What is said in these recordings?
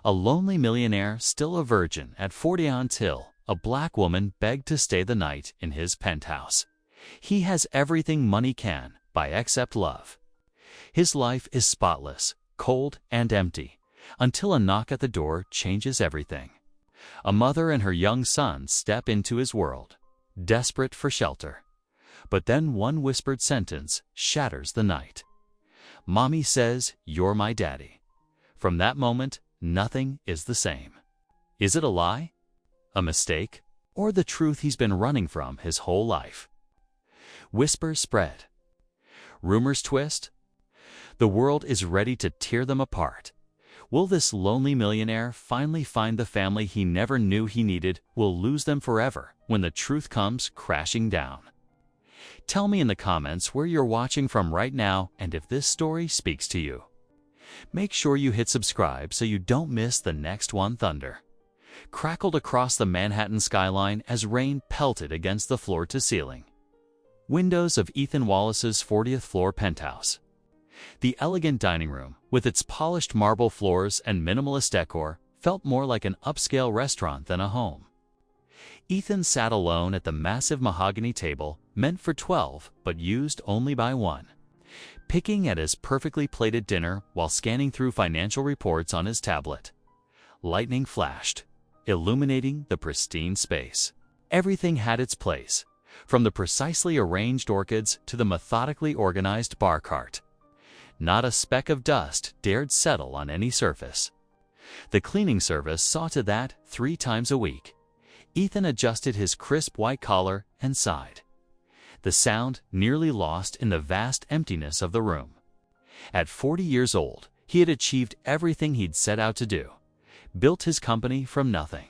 A lonely millionaire, still a virgin, at 40 until a black woman begged to stay the night in his penthouse. He has everything money can buy except love. His life is spotless, cold, and empty, until a knock at the door changes everything. A mother and her young son step into his world, desperate for shelter. But then one whispered sentence shatters the night. "Mommy says you're my daddy." From that moment, nothing is the same. Is it a lie? A mistake? Or the truth he's been running from his whole life? Whispers spread. Rumors twist. The world is ready to tear them apart. Will this lonely millionaire finally find the family he never knew he needed? Will lose them forever when the truth comes crashing down? Tell me in the comments where you're watching from right now and if this story speaks to you. Make sure you hit subscribe so you don't miss the next one. Thunder crackled across the Manhattan skyline as rain pelted against the floor-to-ceiling windows of Ethan Wallace's 40th floor penthouse. The elegant dining room, with its polished marble floors and minimalist decor, felt more like an upscale restaurant than a home. Ethan sat alone at the massive mahogany table, meant for 12 but used only by one, picking at his perfectly plated dinner while scanning through financial reports on his tablet. Lightning flashed, illuminating the pristine space. Everything had its place, from the precisely arranged orchids to the methodically organized bar cart. Not a speck of dust dared settle on any surface. The cleaning service saw to that 3 times a week. Ethan adjusted his crisp white collar and sighed, the sound nearly lost in the vast emptiness of the room. At 40 years old, he had achieved everything he'd set out to do, built his company from nothing,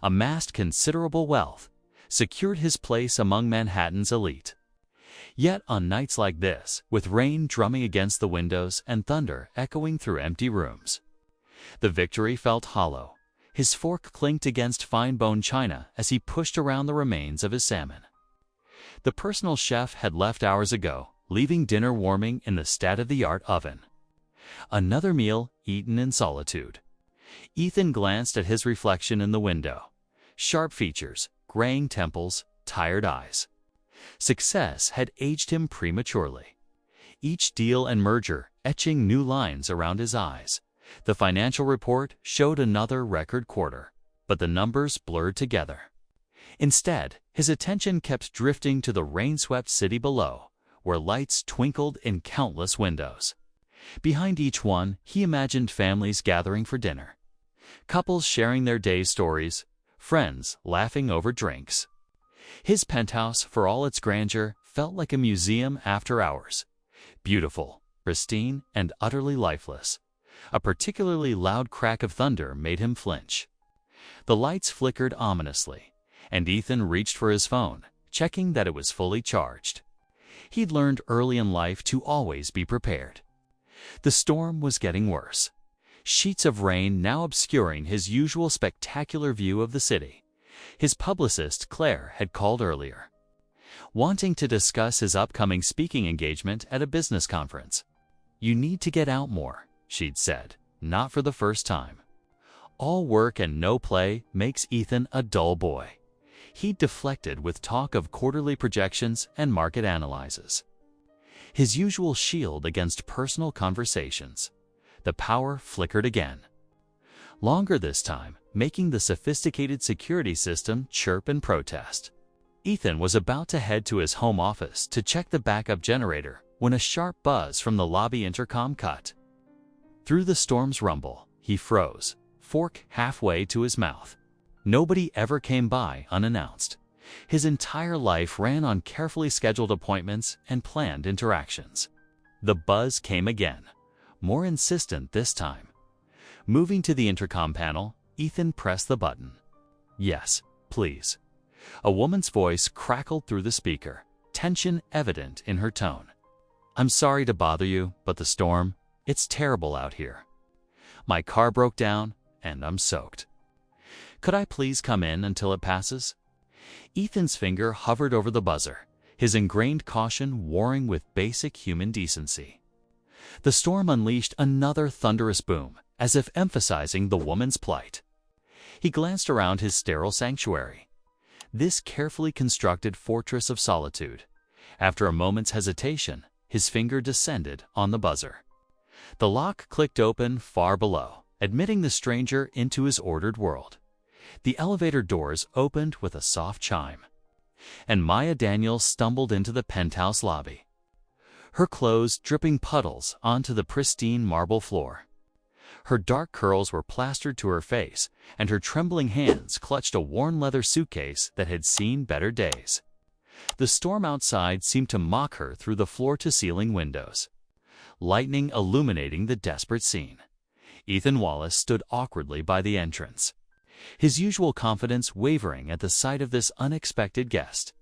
amassed considerable wealth, secured his place among Manhattan's elite. Yet on nights like this, with rain drumming against the windows and thunder echoing through empty rooms, the victory felt hollow. His fork clinked against fine bone china as he pushed around the remains of his salmon. The personal chef had left hours ago, leaving dinner warming in the state-of-the-art oven. Another meal eaten in solitude. Ethan glanced at his reflection in the window. Sharp features, graying temples, tired eyes. Success had aged him prematurely. Each deal and merger etching new lines around his eyes. The financial report showed another record quarter, but the numbers blurred together. Instead, his attention kept drifting to the rain-swept city below, where lights twinkled in countless windows. Behind each one, he imagined families gathering for dinner, couples sharing their day's stories, friends laughing over drinks. His penthouse, for all its grandeur, felt like a museum after hours. Beautiful, pristine, and utterly lifeless. A particularly loud crack of thunder made him flinch. The lights flickered ominously, and Ethan reached for his phone, checking that it was fully charged. He'd learned early in life to always be prepared. The storm was getting worse. Sheets of rain now obscuring his usual spectacular view of the city. His publicist, Claire, had called earlier, wanting to discuss his upcoming speaking engagement at a business conference. "You need to get out more," she'd said, not for the first time. All work and no play makes Ethan a dull boy. He'd deflected with talk of quarterly projections and market analyses. His usual shield against personal conversations. The power flickered again. Longer this time, making the sophisticated security system chirp and protest. Ethan was about to head to his home office to check the backup generator when a sharp buzz from the lobby intercom cut. Through the storm's rumble, he froze, fork halfway to his mouth. Nobody ever came by unannounced. His entire life ran on carefully scheduled appointments and planned interactions. The buzz came again, more insistent this time. Moving to the intercom panel, Ethan pressed the button. "Yes, please." A woman's voice crackled through the speaker, tension evident in her tone. "I'm sorry to bother you, but the storm, it's terrible out here. My car broke down, and I'm soaked. Could I please come in until it passes?" Ethan's finger hovered over the buzzer, his ingrained caution warring with basic human decency. The storm unleashed another thunderous boom, as if emphasizing the woman's plight. He glanced around his sterile sanctuary, this carefully constructed fortress of solitude. After a moment's hesitation, his finger descended on the buzzer. The lock clicked open far below, admitting the stranger into his ordered world. The elevator doors opened with a soft chime, and Maya Daniels stumbled into the penthouse lobby, her clothes dripping puddles onto the pristine marble floor. Her dark curls were plastered to her face, and her trembling hands clutched a worn leather suitcase that had seen better days. The storm outside seemed to mock her through the floor-to-ceiling windows, lightning illuminating the desperate scene. Ethan Wallace stood awkwardly by the entrance, his usual confidence wavering at the sight of this unexpected guest.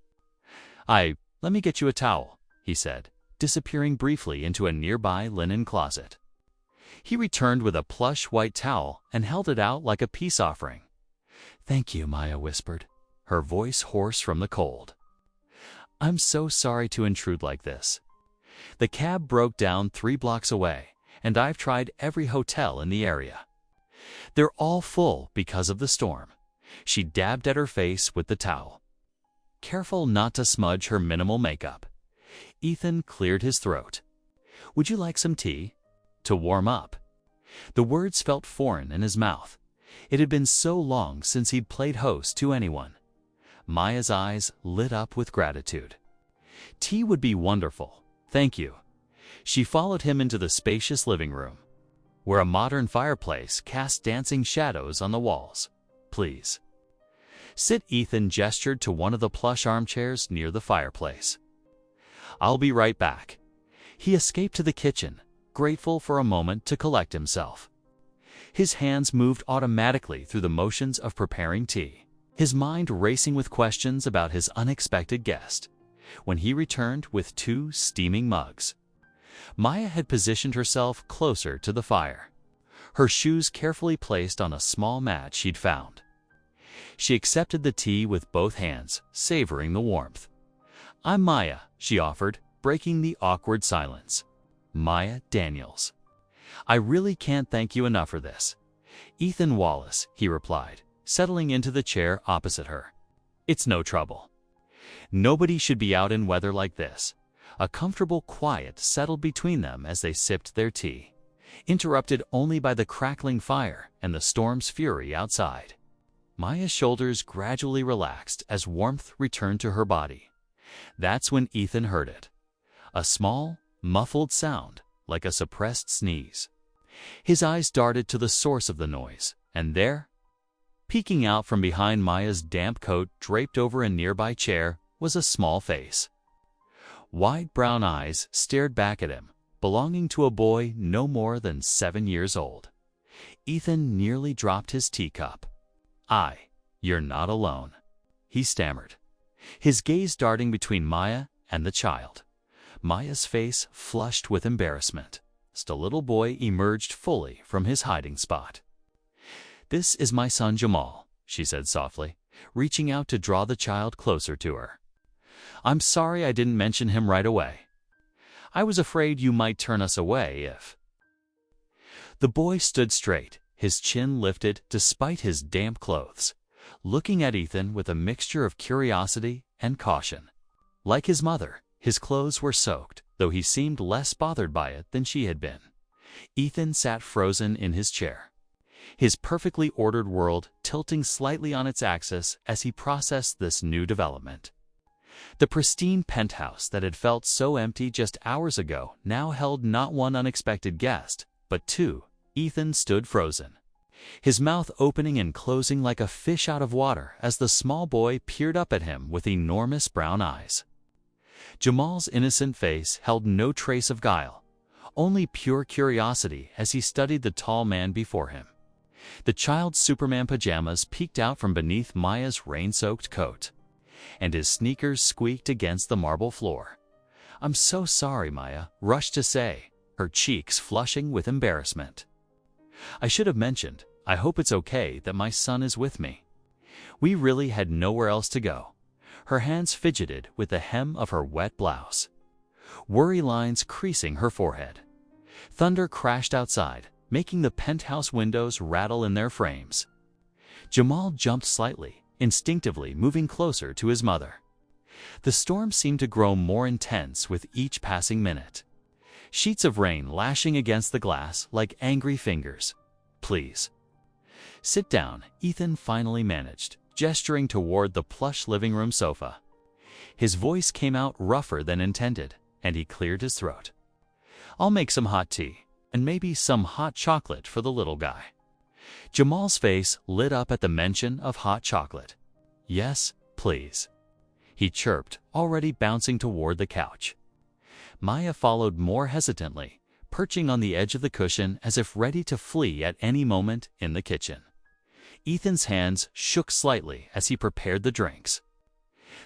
Let me get you a towel," he said, disappearing briefly into a nearby linen closet. He returned with a plush white towel and held it out like a peace offering. "Thank you," Maya whispered, her voice hoarse from the cold. "I'm so sorry to intrude like this. The cab broke down 3 blocks away, and I've tried every hotel in the area. They're all full because of the storm." She dabbed at her face with the towel, careful not to smudge her minimal makeup. Ethan cleared his throat. "Would you like some tea? To warm up?" The words felt foreign in his mouth. It had been so long since he'd played host to anyone. Maya's eyes lit up with gratitude. "Tea would be wonderful, thank you." She followed him into the spacious living room, where a modern fireplace cast dancing shadows on the walls. "Please sit." Ethan gestured to one of the plush armchairs near the fireplace. "I'll be right back." He escaped to the kitchen, grateful for a moment to collect himself. His hands moved automatically through the motions of preparing tea, his mind racing with questions about his unexpected guest. When he returned with 2 steaming mugs, Maya had positioned herself closer to the fire, her shoes carefully placed on a small mat she'd found. She accepted the tea with both hands, savoring the warmth. "I'm Maya," she offered, breaking the awkward silence. "Maya Daniels. I really can't thank you enough for this." "Ethan Wallace," he replied, settling into the chair opposite her. "It's no trouble. Nobody should be out in weather like this." A comfortable quiet settled between them as they sipped their tea, interrupted only by the crackling fire and the storm's fury outside. Maya's shoulders gradually relaxed as warmth returned to her body. That's when Ethan heard it. A small, muffled sound, like a suppressed sneeze. His eyes darted to the source of the noise, and there, peeking out from behind Maya's damp coat draped over a nearby chair, was a small face. Wide brown eyes stared back at him, belonging to a boy no more than 7 years old. Ethan nearly dropped his teacup. "You're not alone," he stammered, his gaze darting between Maya and the child. Maya's face flushed with embarrassment. The little boy emerged fully from his hiding spot. "This is my son Jamal," she said softly, reaching out to draw the child closer to her. "I'm sorry I didn't mention him right away. I was afraid you might turn us away if—" The boy stood straight, his chin lifted despite his damp clothes, looking at Ethan with a mixture of curiosity and caution. Like his mother, his clothes were soaked, though he seemed less bothered by it than she had been. Ethan sat frozen in his chair, his perfectly ordered world tilting slightly on its axis as he processed this new development. The pristine penthouse that had felt so empty just hours ago now held not one unexpected guest, but 2. Ethan stood frozen, his mouth opening and closing like a fish out of water as the small boy peered up at him with enormous brown eyes. Jamal's innocent face held no trace of guile, only pure curiosity as he studied the tall man before him. The child's Superman pajamas peeked out from beneath Maya's rain-soaked coat, and his sneakers squeaked against the marble floor. "I'm so sorry," Maya rushed to say, her cheeks flushing with embarrassment. "I should have mentioned, I hope it's okay that my son is with me. We really had nowhere else to go." Her hands fidgeted with the hem of her wet blouse, worry lines creasing her forehead. Thunder crashed outside, making the penthouse windows rattle in their frames. Jamal jumped slightly, instinctively moving closer to his mother. The storm seemed to grow more intense with each passing minute. Sheets of rain lashing against the glass like angry fingers. "Please." "Sit down," Ethan finally managed, gesturing toward the plush living room sofa. His voice came out rougher than intended, and he cleared his throat. "I'll make some hot tea, and maybe some hot chocolate for the little guy." Jamal's face lit up at the mention of hot chocolate. "Yes, please," he chirped, already bouncing toward the couch. Maya followed more hesitantly, perching on the edge of the cushion as if ready to flee at any moment in the kitchen. Ethan's hands shook slightly as he prepared the drinks.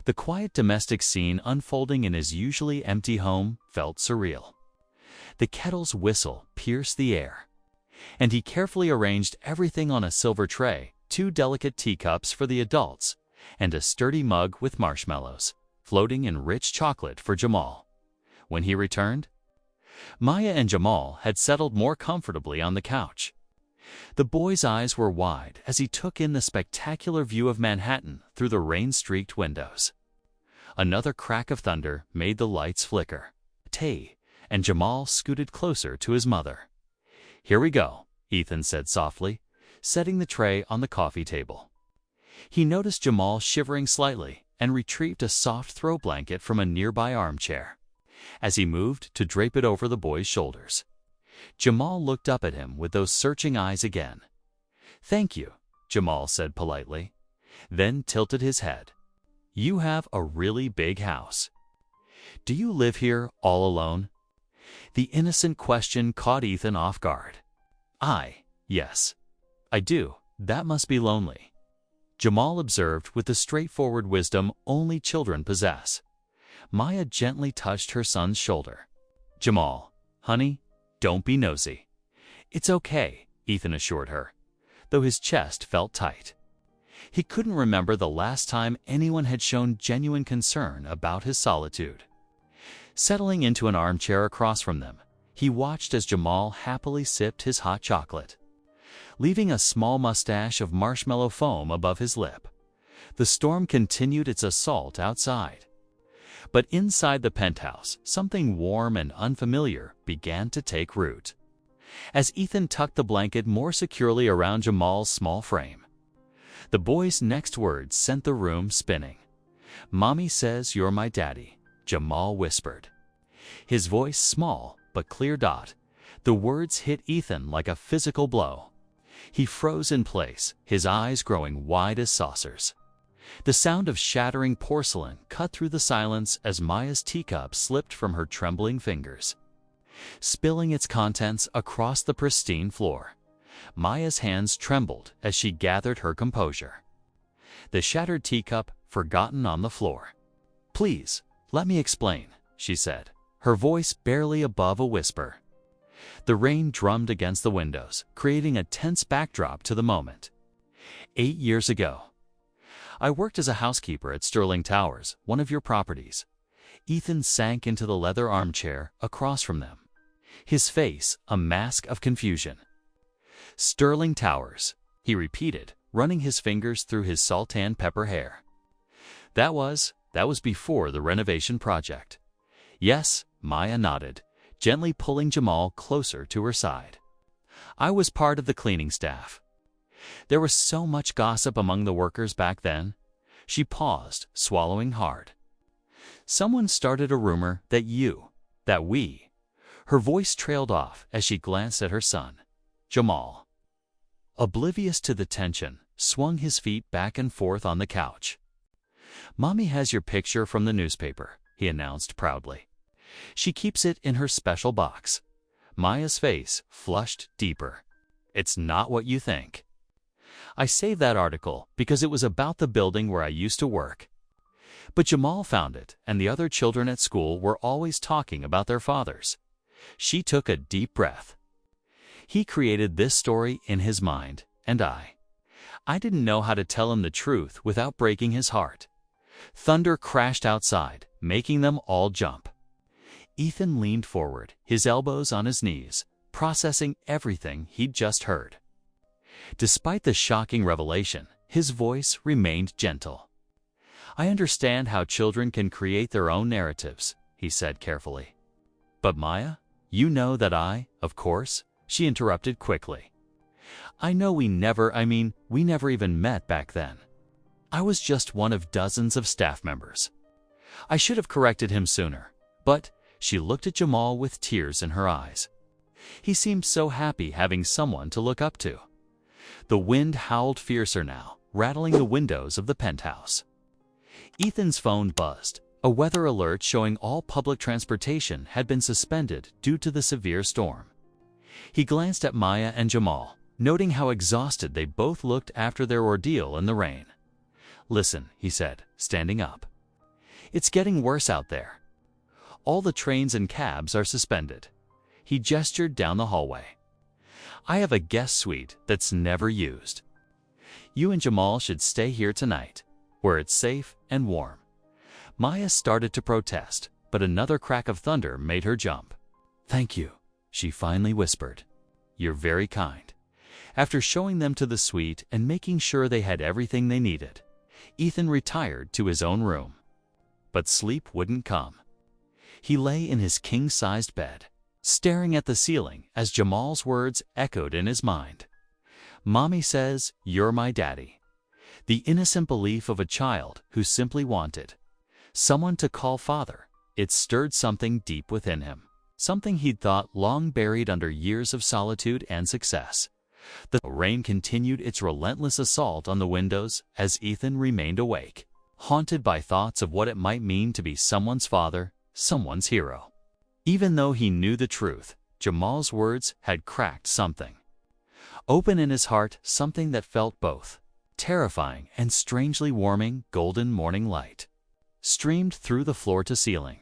The quiet domestic scene unfolding in his usually empty home felt surreal. The kettle's whistle pierced the air, and he carefully arranged everything on a silver tray, 2 delicate teacups for the adults, and a sturdy mug with marshmallows, floating in rich chocolate for Jamal. When he returned, Maya and Jamal had settled more comfortably on the couch. The boy's eyes were wide as he took in the spectacular view of Manhattan through the rain-streaked windows. Another crack of thunder made the lights flicker. "Tea," and Jamal scooted closer to his mother. "Here we go," Ethan said softly, setting the tray on the coffee table. He noticed Jamal shivering slightly and retrieved a soft throw blanket from a nearby armchair. As he moved to drape it over the boy's shoulders, Jamal looked up at him with those searching eyes again. "Thank you," Jamal said politely, then tilted his head. "You have a really big house. Do you live here all alone?" The innocent question caught Ethan off guard. Yes, I do. That must be lonely," Jamal observed with the straightforward wisdom only children possess. Maya gently touched her son's shoulder. "Jamal, honey, don't be nosy." "It's okay," Ethan assured her, though his chest felt tight. He couldn't remember the last time anyone had shown genuine concern about his solitude. Settling into an armchair across from them, he watched as Jamal happily sipped his hot chocolate, leaving a small mustache of marshmallow foam above his lip. The storm continued its assault outside. But inside the penthouse, something warm and unfamiliar began to take root. As Ethan tucked the blanket more securely around Jamal's small frame, the boy's next words sent the room spinning. "Mommy says you're my daddy," Jamal whispered. His voice small but clear. The words hit Ethan like a physical blow. He froze in place, his eyes growing wide as saucers. The sound of shattering porcelain cut through the silence as Maya's teacup slipped from her trembling fingers, spilling its contents across the pristine floor. Maya's hands trembled as she gathered her composure. The shattered teacup forgotten on the floor. "Please, let me explain," she said, her voice barely above a whisper. The rain drummed against the windows, creating a tense backdrop to the moment. 8 years ago, I worked as a housekeeper at Sterling Towers, one of your properties. Ethan sank into the leather armchair across from them, his face a mask of confusion. "Sterling Towers," he repeated, running his fingers through his salt and pepper hair. That was before the renovation project." "Yes," Maya nodded, gently pulling Jamal closer to her side. "I was part of the cleaning staff. There was so much gossip among the workers back then." She paused, swallowing hard. "Someone started a rumor that we." Her voice trailed off as she glanced at her son. Jamal, oblivious to the tension, swung his feet back and forth on the couch. "Mommy has your picture from the newspaper," he announced proudly. "She keeps it in her special box." Maya's face flushed deeper. "It's not what you think. I saved that article because it was about the building where I used to work." But Jamal found it, and the other children at school were always talking about their fathers. She took a deep breath. "He created this story in his mind, and I didn't know how to tell him the truth without breaking his heart." Thunder crashed outside, making them all jump. Ethan leaned forward, his elbows on his knees, processing everything he'd just heard. Despite the shocking revelation, his voice remained gentle. "I understand how children can create their own narratives," he said carefully. "But Maya, you know that of course," she interrupted quickly. "I know we never even met back then. I was just one of dozens of staff members. I should have corrected him sooner, but," she looked at Jamal with tears in her eyes. "He seemed so happy having someone to look up to." The wind howled fiercer now, rattling the windows of the penthouse. Ethan's phone buzzed, a weather alert showing all public transportation had been suspended due to the severe storm. He glanced at Maya and Jamal, noting how exhausted they both looked after their ordeal in the rain. "Listen," he said, standing up. "It's getting worse out there. All the trains and cabs are suspended." He gestured down the hallway. "I have a guest suite that's never used. You and Jamal should stay here tonight, where it's safe and warm." Maya started to protest, but another crack of thunder made her jump. "Thank you," she finally whispered. "You're very kind." After showing them to the suite and making sure they had everything they needed, Ethan retired to his own room. But sleep wouldn't come. He lay in his king-sized bed, staring at the ceiling as Jamal's words echoed in his mind. "Mommy says, you're my daddy." The innocent belief of a child who simply wanted someone to call father. It stirred something deep within him, something he'd thought long buried under years of solitude and success. The rain continued its relentless assault on the windows as Ethan remained awake, haunted by thoughts of what it might mean to be someone's father, someone's hero. Even though he knew the truth, Jamal's words had cracked something open in his heart, something that felt both terrifying and strangely warming. Golden morning light streamed through the floor-to-ceiling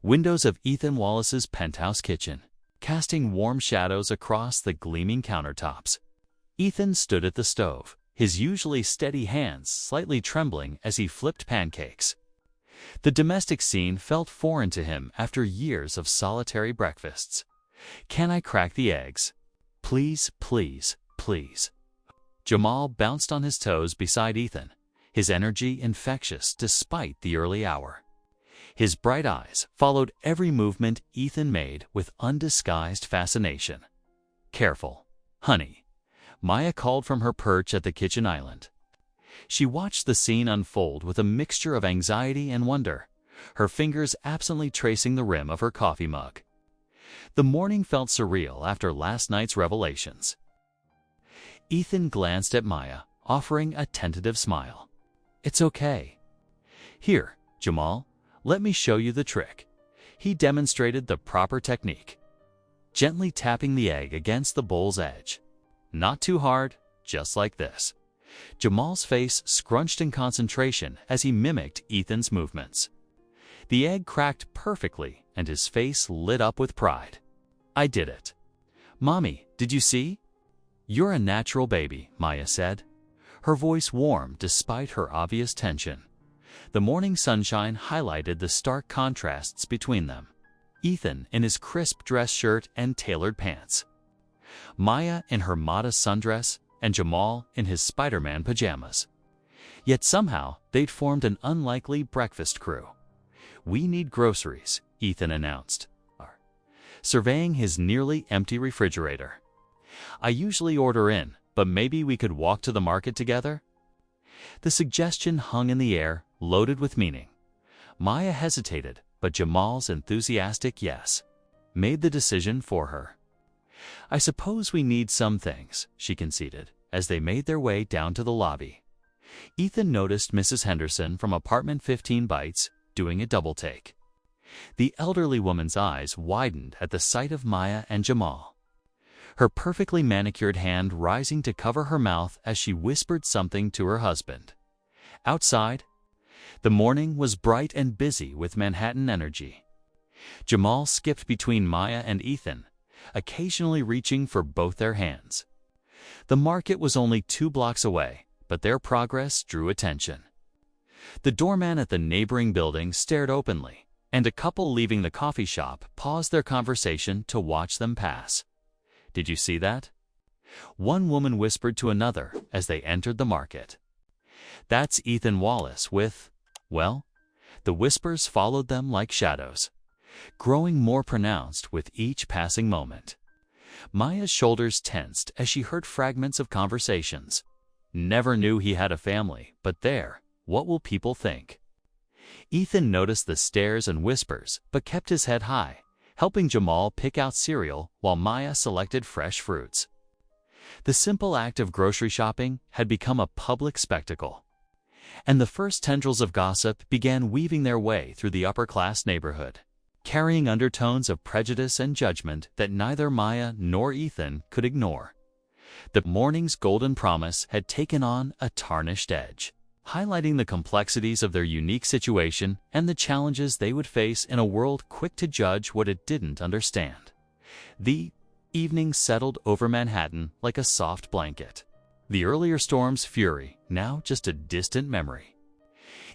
windows of Ethan Wallace's penthouse kitchen, casting warm shadows across the gleaming countertops. Ethan stood at the stove, his usually steady hands slightly trembling as he flipped pancakes. The domestic scene felt foreign to him after years of solitary breakfasts. "Can I crack the eggs? Please, please, please." Jamal bounced on his toes beside Ethan, his energy infectious despite the early hour. His bright eyes followed every movement Ethan made with undisguised fascination. "Careful, honey," Maya called from her perch at the kitchen island. She watched the scene unfold with a mixture of anxiety and wonder, her fingers absently tracing the rim of her coffee mug. The morning felt surreal after last night's revelations. Ethan glanced at Maya, offering a tentative smile. "It's okay. Here, Jamal, let me show you the trick." He demonstrated the proper technique, gently tapping the egg against the bowl's edge. "Not too hard, just like this." Jamal's face scrunched in concentration as he mimicked Ethan's movements. The egg cracked perfectly, and his face lit up with pride. "I did it. Mommy, did you see?" "You're a natural baby," Maya said, her voice warm despite her obvious tension. The morning sunshine highlighted the stark contrasts between them. Ethan in his crisp dress shirt and tailored pants, Maya in her modest sundress, and Jamal in his Spider-Man pajamas. Yet somehow they'd formed an unlikely breakfast crew. "We need groceries," Ethan announced, surveying his nearly empty refrigerator. "I usually order in, but maybe we could walk to the market together?" The suggestion hung in the air, loaded with meaning. Maya hesitated, but Jamal's enthusiastic yes made the decision for her. "I suppose we need some things," she conceded, as they made their way down to the lobby. Ethan noticed Mrs. Henderson from apartment 15 Bites doing a double-take. The elderly woman's eyes widened at the sight of Maya and Jamal, her perfectly manicured hand rising to cover her mouth as she whispered something to her husband. Outside, the morning was bright and busy with Manhattan energy. Jamal skipped between Maya and Ethan, occasionally reaching for both their hands. The market was only 2 blocks away, but their progress drew attention. The doorman at the neighboring building stared openly, and a couple leaving the coffee shop paused their conversation to watch them pass. Did you see that?" One woman whispered to another as they entered the market. "That's Ethan Wallace with—" Well, the whispers followed them like shadows, growing more pronounced with each passing moment. Maya's shoulders tensed as she heard fragments of conversations. "Never knew he had a family, but there, what will people think?" Ethan noticed the stares and whispers, but kept his head high, helping Jamal pick out cereal while Maya selected fresh fruits. The simple act of grocery shopping had become a public spectacle, and the first tendrils of gossip began weaving their way through the upper-class neighborhood, carrying undertones of prejudice and judgment that neither Maya nor Ethan could ignore. The morning's golden promise had taken on a tarnished edge, highlighting the complexities of their unique situation and the challenges they would face in a world quick to judge what it didn't understand. The evening settled over Manhattan like a soft blanket, the earlier storm's fury now just a distant memory.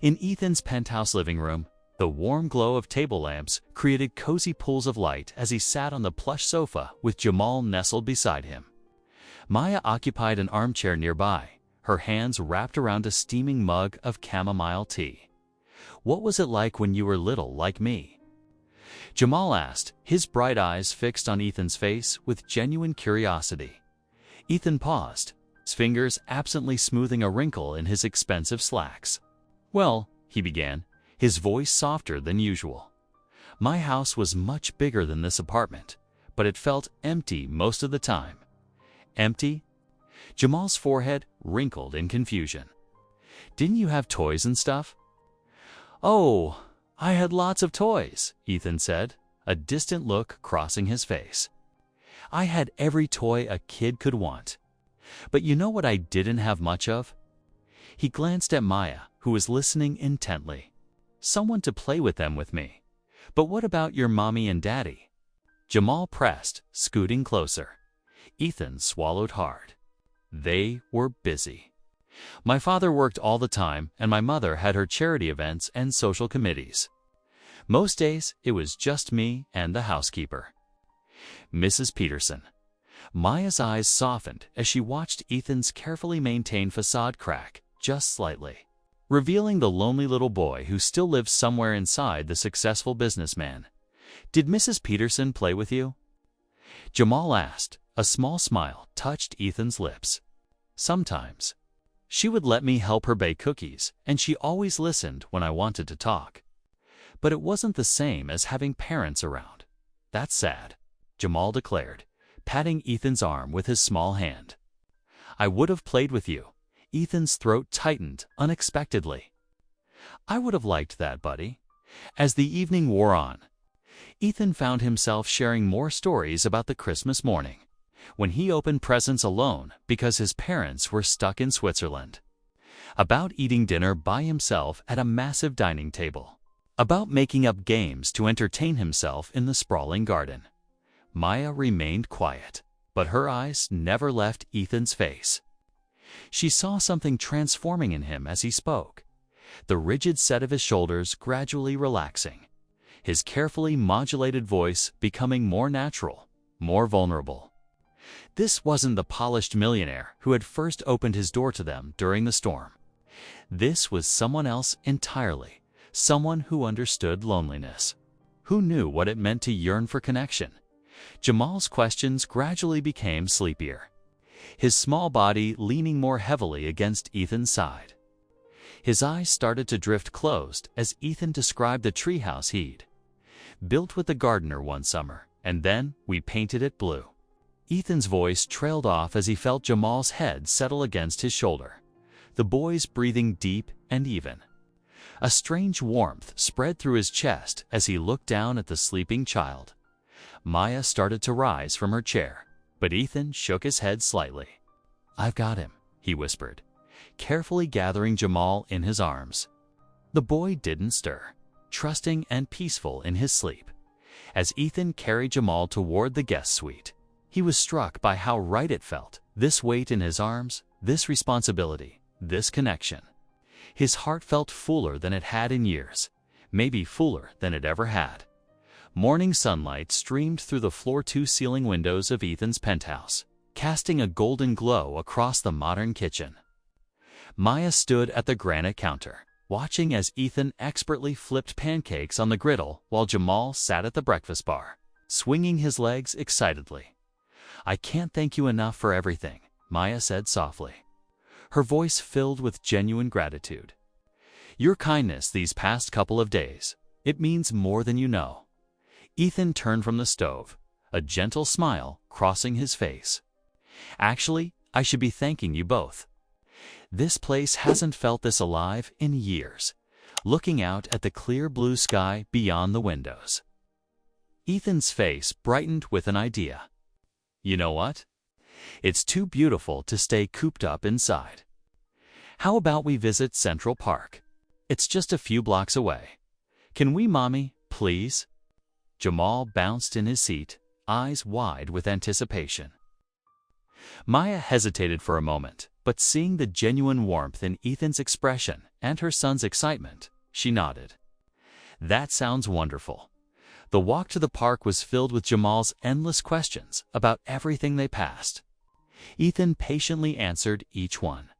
In Ethan's penthouse living room, the warm glow of table lamps created cozy pools of light as he sat on the plush sofa with Jamal nestled beside him. Maya occupied an armchair nearby, her hands wrapped around a steaming mug of chamomile tea. "What was it like when you were little like me?" Jamal asked, his bright eyes fixed on Ethan's face with genuine curiosity. Ethan paused, his fingers absently smoothing a wrinkle in his expensive slacks. "Well," he began, his voice softer than usual, "my house was much bigger than this apartment, but it felt empty most of the time." "Empty?" Jamal's forehead wrinkled in confusion. "Didn't you have toys and stuff?" "Oh, I had lots of toys," Ethan said, a distant look crossing his face. "I had every toy a kid could want. But you know what I didn't have much of?" He glanced at Maya, who was listening intently. "Someone to play with them with me. But what about your mommy and daddy?" Jamal pressed, scooting closer. Ethan swallowed hard. "They were busy. My father worked all the time, and my mother had her charity events and social committees. Most days, it was just me and the housekeeper." "Mrs. Peterson." Maya's eyes softened as she watched Ethan's carefully maintained facade crack just slightly, revealing the lonely little boy who still lives somewhere inside the successful businessman. "Did Mrs. Peterson play with you?" Jamal asked. A small smile touched Ethan's lips. "Sometimes. She would let me help her bake cookies, and she always listened when I wanted to talk. But it wasn't the same as having parents around. That's sad," Jamal declared, patting Ethan's arm with his small hand. "I would have played with you." Ethan's throat tightened unexpectedly. "I would have liked that, buddy." As the evening wore on, Ethan found himself sharing more stories about the Christmas morning, when he opened presents alone because his parents were stuck in Switzerland, about eating dinner by himself at a massive dining table, about making up games to entertain himself in the sprawling garden. Maya remained quiet, but her eyes never left Ethan's face. She saw something transforming in him as he spoke, the rigid set of his shoulders gradually relaxing, his carefully modulated voice becoming more natural, more vulnerable. This wasn't the polished millionaire who had first opened his door to them during the storm. This was someone else entirely, someone who understood loneliness, who knew what it meant to yearn for connection. Jamal's questions gradually became sleepier, his small body leaning more heavily against Ethan's side. His eyes started to drift closed as Ethan described the treehouse he'd built with the gardener one summer, and then we painted it blue. Ethan's voice trailed off as he felt Jamal's head settle against his shoulder, the boy's breathing deep and even. A strange warmth spread through his chest as he looked down at the sleeping child. Maya started to rise from her chair, but Ethan shook his head slightly. "I've got him," he whispered, carefully gathering Jamal in his arms. The boy didn't stir, trusting and peaceful in his sleep. As Ethan carried Jamal toward the guest suite, he was struck by how right it felt, this weight in his arms, this responsibility, this connection. His heart felt fuller than it had in years, maybe fuller than it ever had. Morning sunlight streamed through the floor-to-ceiling windows of Ethan's penthouse, casting a golden glow across the modern kitchen. Maya stood at the granite counter, watching as Ethan expertly flipped pancakes on the griddle while Jamal sat at the breakfast bar, swinging his legs excitedly. "I can't thank you enough for everything," Maya said softly, her voice filled with genuine gratitude. "Your kindness these past couple of days, it means more than you know." Ethan turned from the stove, a gentle smile crossing his face. "Actually, I should be thanking you both. This place hasn't felt this alive in years," looking out at the clear blue sky beyond the windows. Ethan's face brightened with an idea. "You know what? It's too beautiful to stay cooped up inside. How about we visit Central Park? It's just a few blocks away. Can we, Mommy, please?" Jamal bounced in his seat, eyes wide with anticipation. Maya hesitated for a moment, but seeing the genuine warmth in Ethan's expression and her son's excitement, she nodded. "That sounds wonderful." The walk to the park was filled with Jamal's endless questions about everything they passed. Ethan patiently answered each one,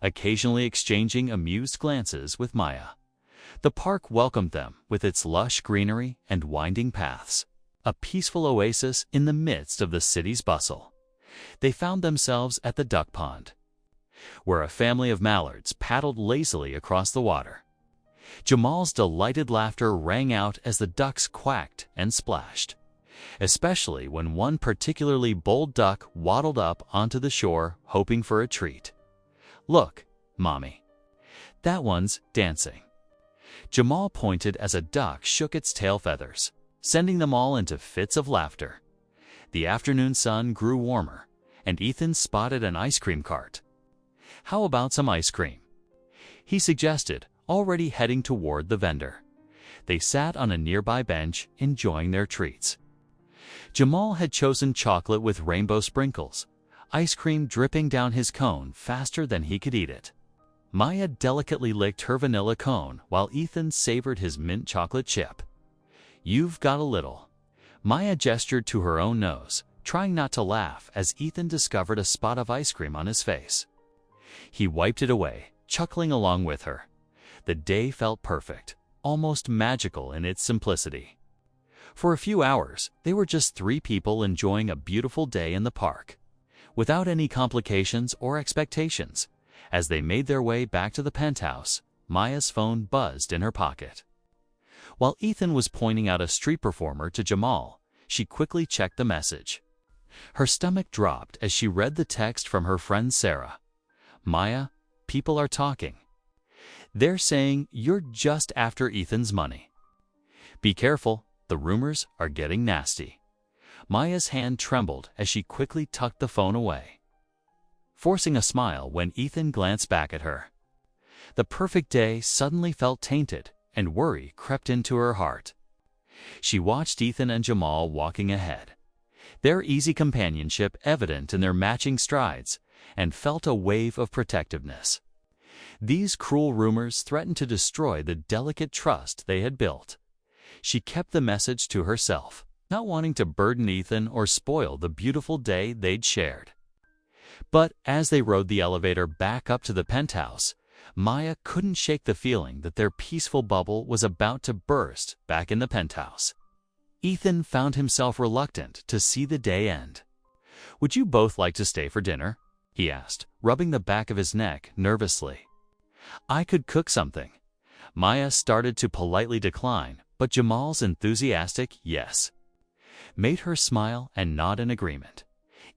occasionally exchanging amused glances with Maya. The park welcomed them with its lush greenery and winding paths, a peaceful oasis in the midst of the city's bustle. They found themselves at the duck pond, where a family of mallards paddled lazily across the water. Jamal's delighted laughter rang out as the ducks quacked and splashed, especially when one particularly bold duck waddled up onto the shore hoping for a treat. "Look, Mommy, that one's dancing." Jamal pointed as a duck shook its tail feathers, sending them all into fits of laughter. The afternoon sun grew warmer, and Ethan spotted an ice cream cart. "How about some ice cream?" he suggested, already heading toward the vendor. They sat on a nearby bench, enjoying their treats. Jamal had chosen chocolate with rainbow sprinkles, ice cream dripping down his cone faster than he could eat it. Maya delicately licked her vanilla cone while Ethan savored his mint chocolate chip. "You've got a little." Maya gestured to her own nose, trying not to laugh as Ethan discovered a spot of ice cream on his face. He wiped it away, chuckling along with her. The day felt perfect, almost magical in its simplicity. For a few hours, they were just three people enjoying a beautiful day in the park, without any complications or expectations. As they made their way back to the penthouse, Maya's phone buzzed in her pocket. While Ethan was pointing out a street performer to Jamal, she quickly checked the message. Her stomach dropped as she read the text from her friend Sarah. "Maya, people are talking. They're saying you're just after Ethan's money. Be careful, the rumors are getting nasty." Maya's hand trembled as she quickly tucked the phone away, forcing a smile when Ethan glanced back at her. The perfect day suddenly felt tainted, and worry crept into her heart. She watched Ethan and Jamal walking ahead, their easy companionship evident in their matching strides, and felt a wave of protectiveness. These cruel rumors threatened to destroy the delicate trust they had built. She kept the message to herself, not wanting to burden Ethan or spoil the beautiful day they'd shared. But as they rode the elevator back up to the penthouse, Maya couldn't shake the feeling that their peaceful bubble was about to burst back in the penthouse. Ethan found himself reluctant to see the day end. "Would you both like to stay for dinner?" he asked, rubbing the back of his neck nervously. "I could cook something." Maya started to politely decline, but Jamal's enthusiastic yes made her smile and nod in agreement.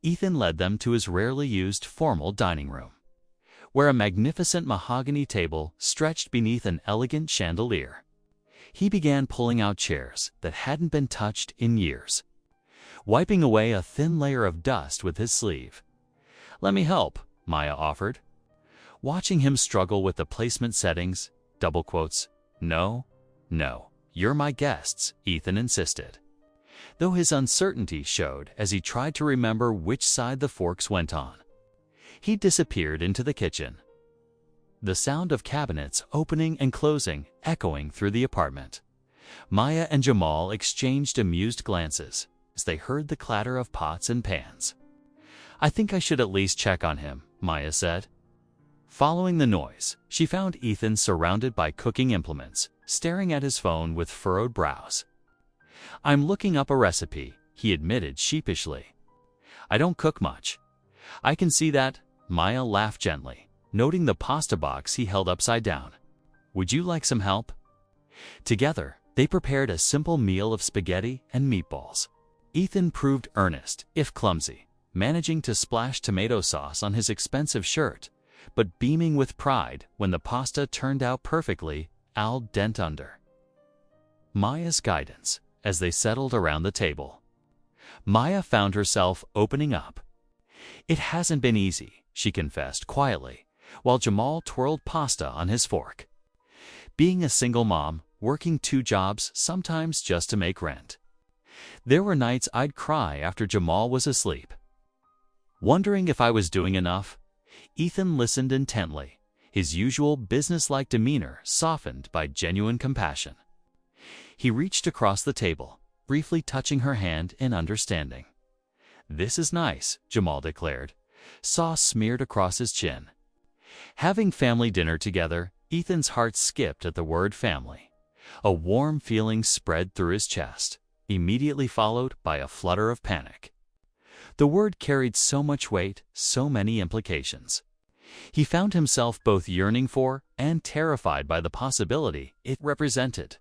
Ethan led them to his rarely used formal dining room, where a magnificent mahogany table stretched beneath an elegant chandelier. He began pulling out chairs that hadn't been touched in years, wiping away a thin layer of dust with his sleeve. "Let me help," Maya offered. Watching him struggle with the placement settings, double quotes, "No, you're my guests," Ethan insisted, though his uncertainty showed as he tried to remember which side the forks went on. He disappeared into the kitchen, the sound of cabinets opening and closing echoing through the apartment. Maya and Jamal exchanged amused glances as they heard the clatter of pots and pans. "I think I should at least check on him," Maya said. Following the noise, she found Ethan surrounded by cooking implements, staring at his phone with furrowed brows. "I'm looking up a recipe," he admitted sheepishly. "I don't cook much." "I can see that," Maya laughed gently, noting the pasta box he held upside down. "Would you like some help?" Together, they prepared a simple meal of spaghetti and meatballs. Ethan proved earnest, if clumsy, managing to splash tomato sauce on his expensive shirt, but beaming with pride when the pasta turned out perfectly al dente under Maya's guidance as they settled around the table. Maya found herself opening up. "It hasn't been easy," she confessed quietly, while Jamal twirled pasta on his fork. "Being a single mom, working 2 jobs sometimes just to make rent. There were nights I'd cry after Jamal was asleep." Wondering if I was doing enough, Ethan listened intently, his usual businesslike demeanor softened by genuine compassion. He reached across the table, briefly touching her hand in understanding. "This is nice," Jamal declared, sauce smeared across his chin. Having family dinner together, Ethan's heart skipped at the word family. A warm feeling spread through his chest, immediately followed by a flutter of panic. The word carried so much weight, so many implications. He found himself both yearning for and terrified by the possibility it represented.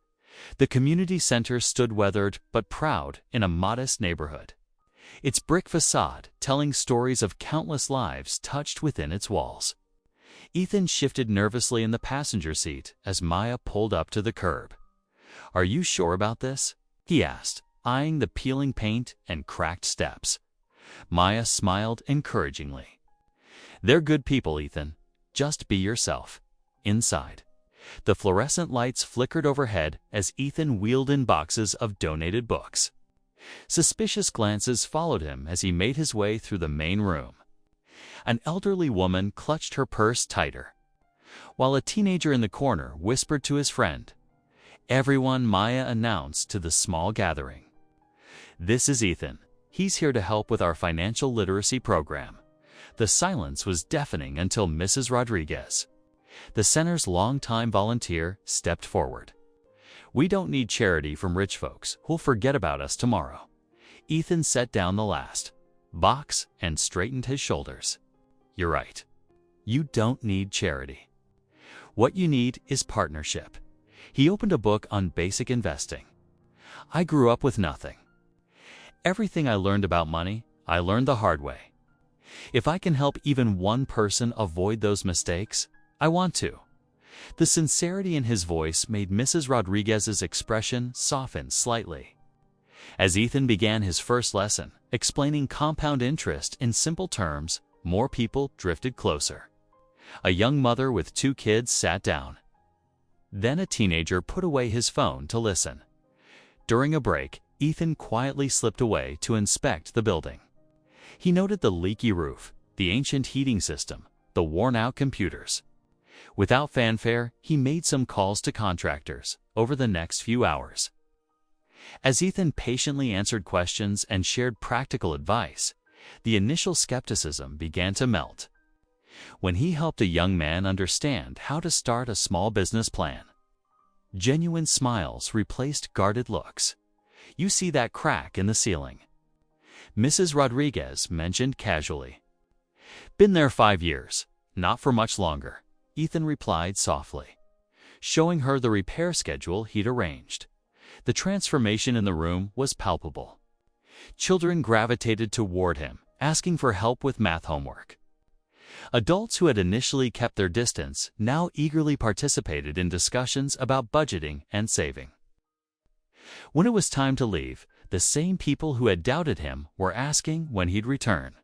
The community center stood weathered but proud in a modest neighborhood, its brick facade telling stories of countless lives touched within its walls. Ethan shifted nervously in the passenger seat as Maya pulled up to the curb. "Are you sure about this?" he asked, eyeing the peeling paint and cracked steps. Maya smiled encouragingly. "They're good people, Ethan. Just be yourself." Inside, the fluorescent lights flickered overhead as Ethan wheeled in boxes of donated books. Suspicious glances followed him as he made his way through the main room. An elderly woman clutched her purse tighter, while a teenager in the corner whispered to his friend. "Everyone," Maya announced to the small gathering. "This is Ethan. He's here to help with our financial literacy program." The silence was deafening until Mrs. Rodriguez, the center's longtime volunteer, stepped forward. "We don't need charity from rich folks who'll forget about us tomorrow." Ethan set down the last box and straightened his shoulders. "You're right. You don't need charity. What you need is partnership." He opened a book on basic investing. "I grew up with nothing. Everything I learned about money, I learned the hard way. If I can help even one person avoid those mistakes, I want to." The sincerity in his voice made Mrs. Rodriguez's expression soften slightly. As Ethan began his first lesson, explaining compound interest in simple terms, more people drifted closer. A young mother with 2 kids sat down. Then a teenager put away his phone to listen. During a break, Ethan quietly slipped away to inspect the building. He noted the leaky roof, the ancient heating system, the worn-out computers. Without fanfare, he made some calls to contractors over the next few hours. As Ethan patiently answered questions and shared practical advice, the initial skepticism began to melt. When he helped a young man understand how to start a small business plan, genuine smiles replaced guarded looks. "You see that crack in the ceiling?" Mrs. Rodriguez mentioned casually. "Been there 5 years, not for much longer," Ethan replied softly, showing her the repair schedule he'd arranged. The transformation in the room was palpable. Children gravitated toward him, asking for help with math homework. Adults who had initially kept their distance now eagerly participated in discussions about budgeting and saving. When it was time to leave, the same people who had doubted him were asking when he'd return.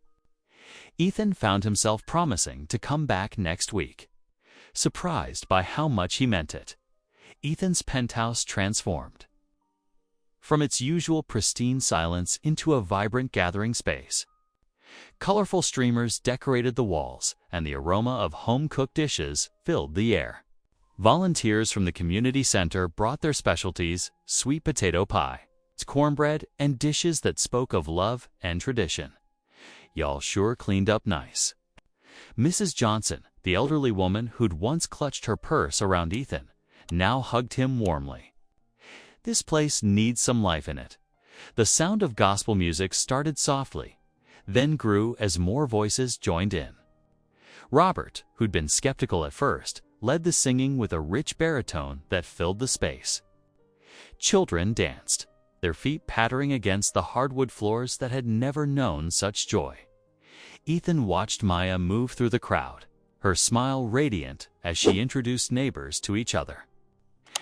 Ethan found himself promising to come back next week. Surprised by how much he meant it, Ethan's penthouse transformed from its usual pristine silence into a vibrant gathering space. Colorful streamers decorated the walls, and the aroma of home-cooked dishes filled the air. Volunteers from the community center brought their specialties, sweet potato pie, cornbread, and dishes that spoke of love and tradition. Y'all sure cleaned up nice. Mrs. Johnson, the elderly woman who'd once clutched her purse around Ethan, now hugged him warmly. This place needs some life in it. The sound of gospel music started softly, then grew as more voices joined in. Robert, who'd been skeptical at first, led the singing with a rich baritone that filled the space. Children danced, their feet pattering against the hardwood floors that had never known such joy. Ethan watched Maya move through the crowd, her smile radiant as she introduced neighbors to each other.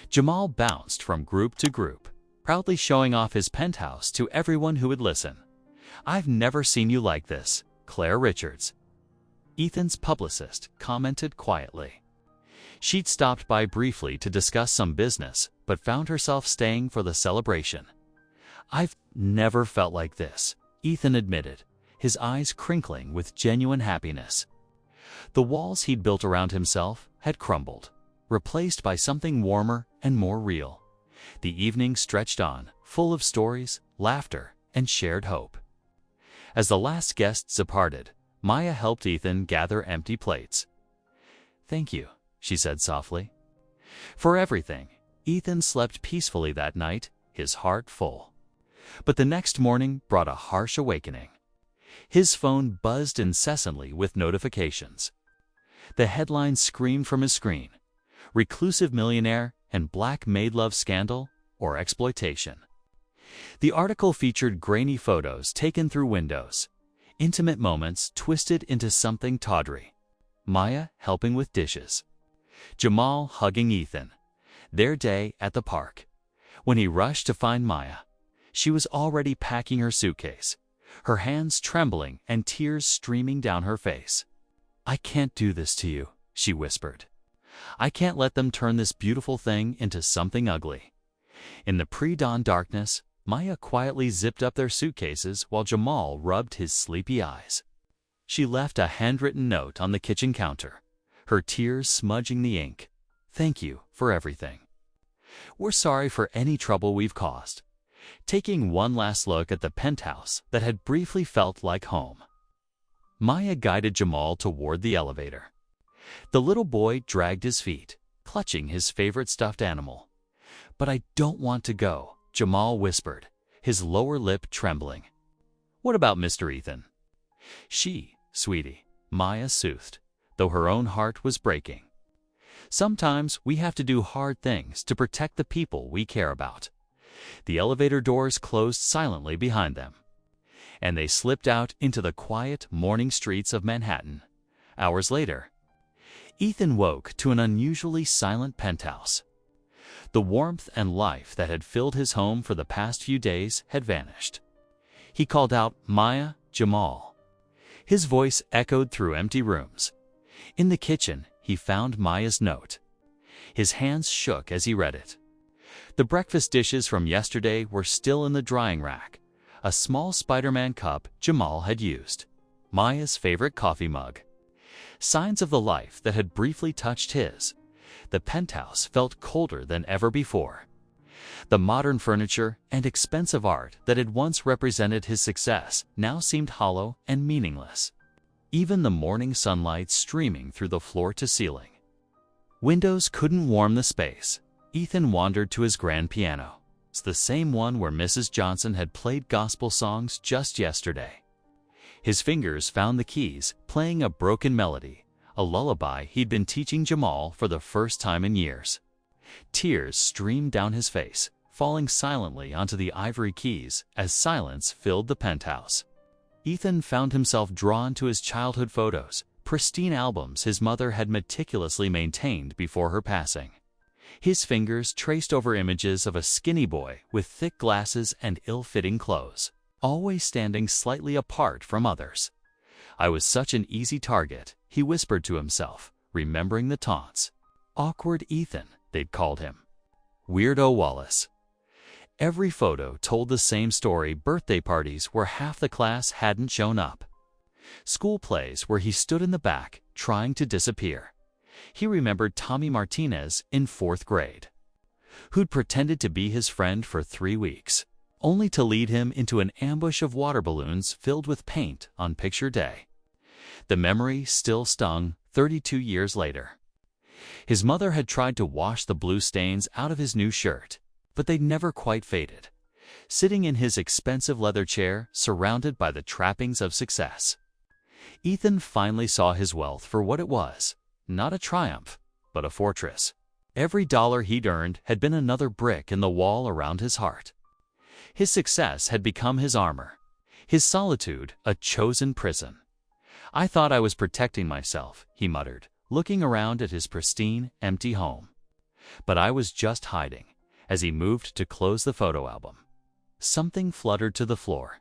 Jamal bounced from group to group, proudly showing off his penthouse to everyone who would listen. "I've never seen you like this, Claire Richards," Ethan's publicist commented quietly. She'd stopped by briefly to discuss some business, but found herself staying for the celebration. "I've never felt like this," Ethan admitted, his eyes crinkling with genuine happiness. The walls he'd built around himself had crumbled, replaced by something warmer and more real. The evening stretched on, full of stories, laughter, and shared hope. As the last guests departed, Maya helped Ethan gather empty plates. "Thank you," she said softly. For everything, Ethan slept peacefully that night, his heart full. But the next morning brought a harsh awakening. His phone buzzed incessantly with notifications. The headlines screamed from his screen: reclusive millionaire and black maidlove scandal or exploitation. The article featured grainy photos taken through windows, intimate moments twisted into something tawdry. Maya helping with dishes, Jamal hugging Ethan, their day at the park. When he rushed to find Maya, she was already packing her suitcase, her hands trembling and tears streaming down her face. "I can't do this to you," she whispered. "I can't let them turn this beautiful thing into something ugly." In the pre-dawn darkness, Maya quietly zipped up their suitcases while Jamal rubbed his sleepy eyes. She left a handwritten note on the kitchen counter, her tears smudging the ink. "Thank you for everything. We're sorry for any trouble we've caused." Taking one last look at the penthouse that had briefly felt like home, Maya guided Jamal toward the elevator. The little boy dragged his feet, clutching his favorite stuffed animal. "But I don't want to go," Jamal whispered, his lower lip trembling. "What about Mr. Ethan?" Sweetie," Maya soothed, though her own heart was breaking. "Sometimes we have to do hard things to protect the people we care about." The elevator doors closed silently behind them, and they slipped out into the quiet morning streets of Manhattan. Hours later, Ethan woke to an unusually silent penthouse. The warmth and life that had filled his home for the past few days had vanished. He called out, "Maya, Jamal." His voice echoed through empty rooms. In the kitchen, he found Maya's note. His hands shook as he read it. The breakfast dishes from yesterday were still in the drying rack, a small Spider-Man cup Jamal had used, Maya's favorite coffee mug. Signs of the life that had briefly touched his. The penthouse felt colder than ever before. The modern furniture and expensive art that had once represented his success now seemed hollow and meaningless. Even the morning sunlight streaming through the floor to ceiling. Windows couldn't warm the space. Ethan wandered to his grand piano. It's the same one where Mrs. Johnson had played gospel songs just yesterday. His fingers found the keys, playing a broken melody, a lullaby he'd been teaching Jamal for the first time in years. Tears streamed down his face, falling silently onto the ivory keys as silence filled the penthouse. Ethan found himself drawn to his childhood photos, pristine albums his mother had meticulously maintained before her passing. His fingers traced over images of a skinny boy with thick glasses and ill-fitting clothes, always standing slightly apart from others. "I was such an easy target," he whispered to himself, remembering the taunts. "Awkward Ethan," they'd called him. "Weirdo Wallace." Every photo told the same story: birthday parties where half the class hadn't shown up. School plays where he stood in the back, trying to disappear. He remembered Tommy Martinez in 4th grade, who'd pretended to be his friend for 3 weeks, only to lead him into an ambush of water balloons filled with paint on picture day. The memory still stung 32 years later. His mother had tried to wash the blue stains out of his new shirt, but they'd never quite faded, sitting in his expensive leather chair surrounded by the trappings of success. Ethan finally saw his wealth for what it was, not a triumph, but a fortress. Every dollar he'd earned had been another brick in the wall around his heart. His success had become his armor, his solitude a chosen prison. "I thought I was protecting myself," he muttered, looking around at his pristine, empty home. "But I was just hiding," as he moved to close the photo album. Something fluttered to the floor,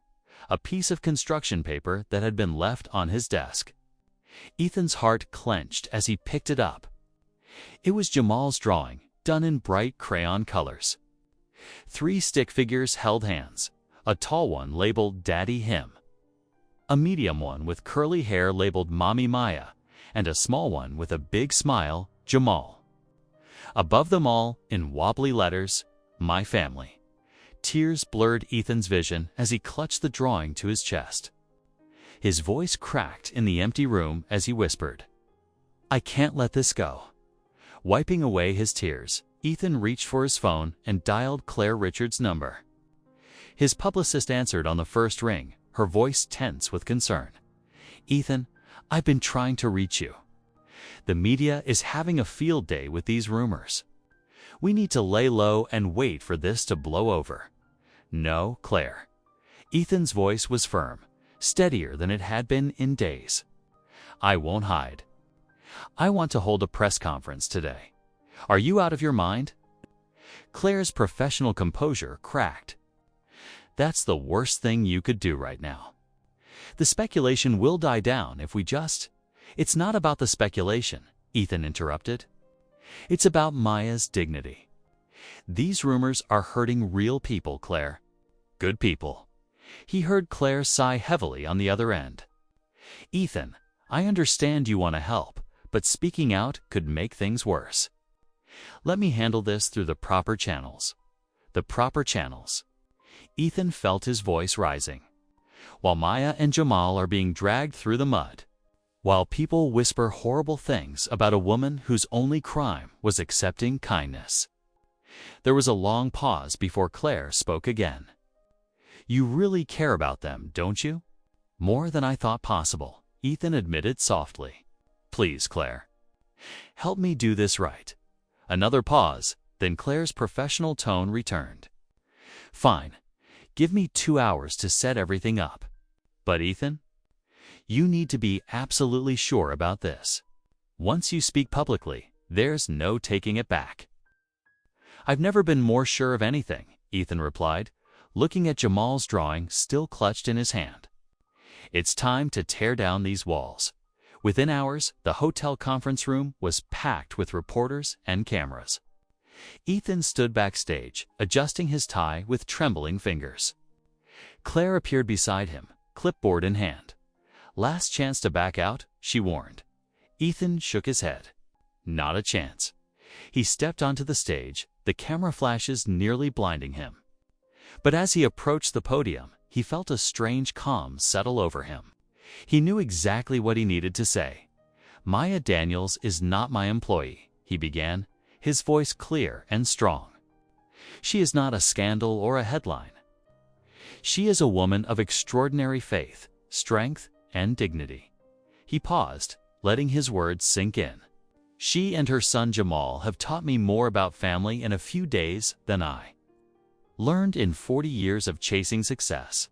a piece of construction paper that had been left on his desk. Ethan's heart clenched as he picked it up. It was Jamal's drawing, done in bright crayon colors. 3 stick figures held hands, a tall one labeled Daddy Him, a medium one with curly hair labeled Mommy Maya, and a small one with a big smile, Jamal. Above them all, in wobbly letters, My Family. Tears blurred Ethan's vision as he clutched the drawing to his chest. His voice cracked in the empty room as he whispered, "I can't let this go." Wiping away his tears, Ethan reached for his phone and dialed Claire Richards' number. His publicist answered on the first ring, her voice tense with concern. "Ethan, I've been trying to reach you. The media is having a field day with these rumors. We need to lay low and wait for this to blow over." "No, Claire." Ethan's voice was firm, steadier than it had been in days. "I won't hide. I want to hold a press conference today. Are you out of your mind?" Claire's professional composure cracked. "That's the worst thing you could do right now. The speculation will die down if we just—" "It's not about the speculation," Ethan interrupted. "It's about Maya's dignity. These rumors are hurting real people, Claire. Good people." He heard Claire sigh heavily on the other end. "Ethan, I understand you want to help, but speaking out could make things worse. Let me handle this through the proper channels." "The proper channels." Ethan felt his voice rising. "While Maya and Jamal are being dragged through the mud, while people whisper horrible things about a woman whose only crime was accepting kindness." There was a long pause before Claire spoke again. "You really care about them, don't you?" "More than I thought possible," Ethan admitted softly. "Please, Claire. Help me do this right." Another pause, then Claire's professional tone returned. "Fine. Give me 2 hours to set everything up. But Ethan, you need to be absolutely sure about this. Once you speak publicly, there's no taking it back." "I've never been more sure of anything," Ethan replied, looking at Jamal's drawing still clutched in his hand. "It's time to tear down these walls." Within hours, the hotel conference room was packed with reporters and cameras. Ethan stood backstage, adjusting his tie with trembling fingers. Claire appeared beside him, clipboard in hand. "Last chance to back out," she warned. Ethan shook his head. Not a chance. He stepped onto the stage, the camera flashes nearly blinding him. But as he approached the podium, he felt a strange calm settle over him. He knew exactly what he needed to say. "Maya Daniels is not my employee," he began, his voice clear and strong. "She is not a scandal or a headline. She is a woman of extraordinary faith, strength, and dignity." He paused, letting his words sink in. "She and her son Jamal have taught me more about family in a few days than I learned in 40 years of chasing success."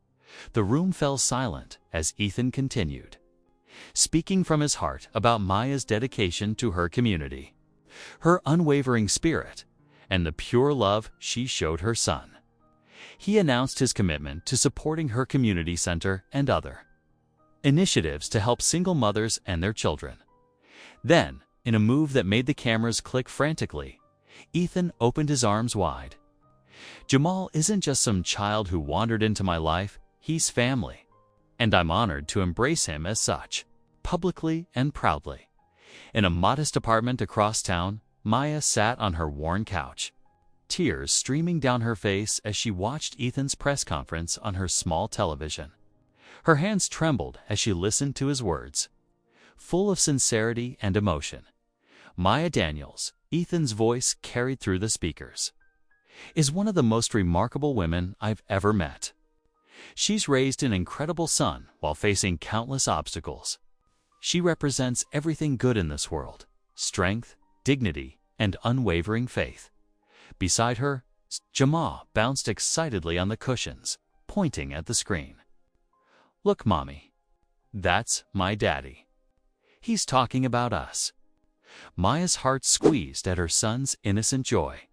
The room fell silent as Ethan continued, speaking from his heart about Maya's dedication to her community, her unwavering spirit, and the pure love she showed her son. He announced his commitment to supporting her community center and other initiatives to help single mothers and their children. Then, in a move that made the cameras click frantically, Ethan opened his arms wide. "Jamal isn't just some child who wandered into my life. He's family, and I'm honored to embrace him as such, publicly and proudly." In a modest apartment across town, Maya sat on her worn couch, tears streaming down her face as she watched Ethan's press conference on her small television. Her hands trembled as she listened to his words. Full of sincerity and emotion, Maya Daniels, Ethan's voice carried through the speakers, is one of the most remarkable women I've ever met. She's raised an incredible son while facing countless obstacles. She represents everything good in this world: strength, dignity, and unwavering faith. Beside her, Jamal bounced excitedly on the cushions, pointing at the screen. "Look, Mommy. That's my daddy. He's talking about us." Maya's heart squeezed at her son's innocent joy.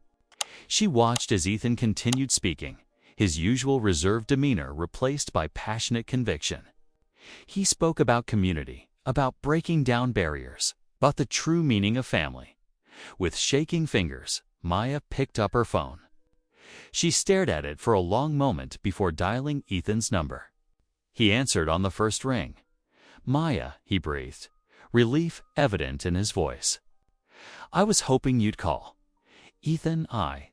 She watched as Ethan continued speaking, his usual reserved demeanor replaced by passionate conviction. He spoke about community, about breaking down barriers, about the true meaning of family. With shaking fingers, Maya picked up her phone. She stared at it for a long moment before dialing Ethan's number. He answered on the first ring. "Maya," he breathed, relief evident in his voice. "I was hoping you'd call. Ethan,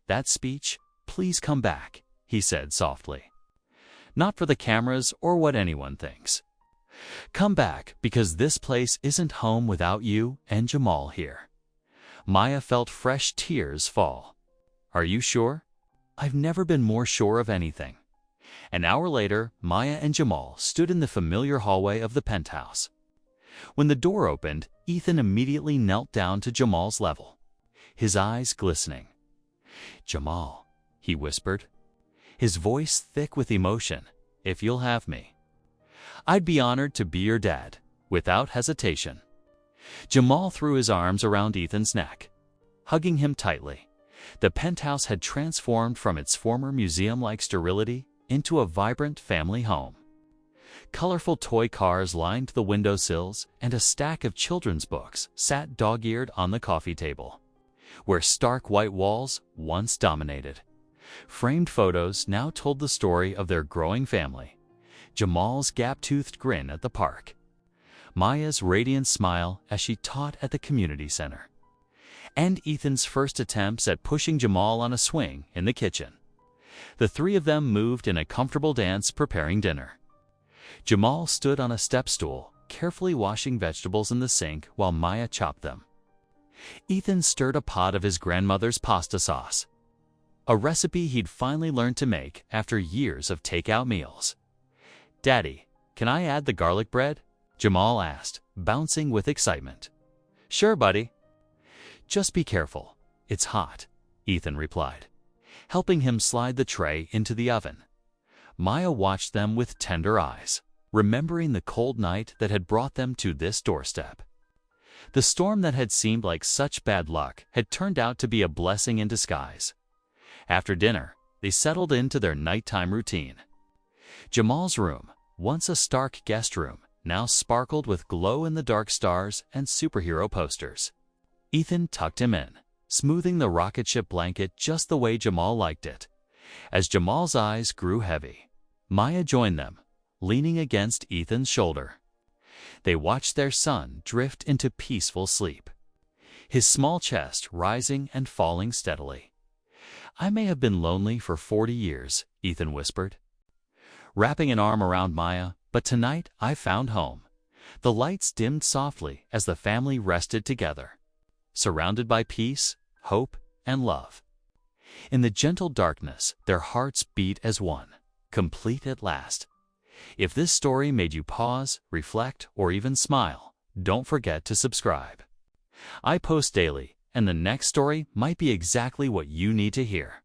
that speech, please come back," he said softly. "Not for the cameras or what anyone thinks. Come back because this place isn't home without you and Jamal here." Maya felt fresh tears fall. "Are you sure?" "I've never been more sure of anything." An hour later, Maya and Jamal stood in the familiar hallway of the Penthouse. When the door opened, Ethan immediately knelt down to Jamal's level, his eyes glistening. "Jamal," he whispered, his voice thick with emotion, "if you'll have me, I'd be honored to be your dad," without hesitation. Jamal threw his arms around Ethan's neck, hugging him tightly. The Penthouse had transformed from its former museum-like sterility into a vibrant family home. Colorful toy cars lined the windowsills, and a stack of children's books sat dog-eared on the coffee table, where stark white walls once dominated. Framed photos now told the story of their growing family. Jamal's gap-toothed grin at the park, Maya's radiant smile as she taught at the community center, and Ethan's first attempts at pushing Jamal on a swing in the kitchen. The three of them moved in a comfortable dance preparing dinner. Jamal stood on a step stool, carefully washing vegetables in the sink while Maya chopped them. Ethan stirred a pot of his grandmother's pasta sauce, a recipe he'd finally learned to make after years of takeout meals. "Daddy, can I add the garlic bread?" Jamal asked, bouncing with excitement. "Sure, buddy." "Just be careful. It's hot," Ethan replied, helping him slide the tray into the oven. Maya watched them with tender eyes, remembering the cold night that had brought them to this doorstep. The storm that had seemed like such bad luck had turned out to be a blessing in disguise. After dinner, they settled into their nighttime routine. Jamal's room, once a stark guest room, now sparkled with glow-in-the-dark stars and superhero posters. Ethan tucked him in, smoothing the rocket ship blanket just the way Jamal liked it. As Jamal's eyes grew heavy, Maya joined them, leaning against Ethan's shoulder. They watched their son drift into peaceful sleep, his small chest rising and falling steadily. "I may have been lonely for 40 years, Ethan whispered, wrapping an arm around Maya, "but tonight I found home." The lights dimmed softly as the family rested together, surrounded by peace, hope, and love. In the gentle darkness, their hearts beat as one, complete at last. If this story made you pause, reflect, or even smile, don't forget to subscribe. I post daily, and the next story might be exactly what you need to hear.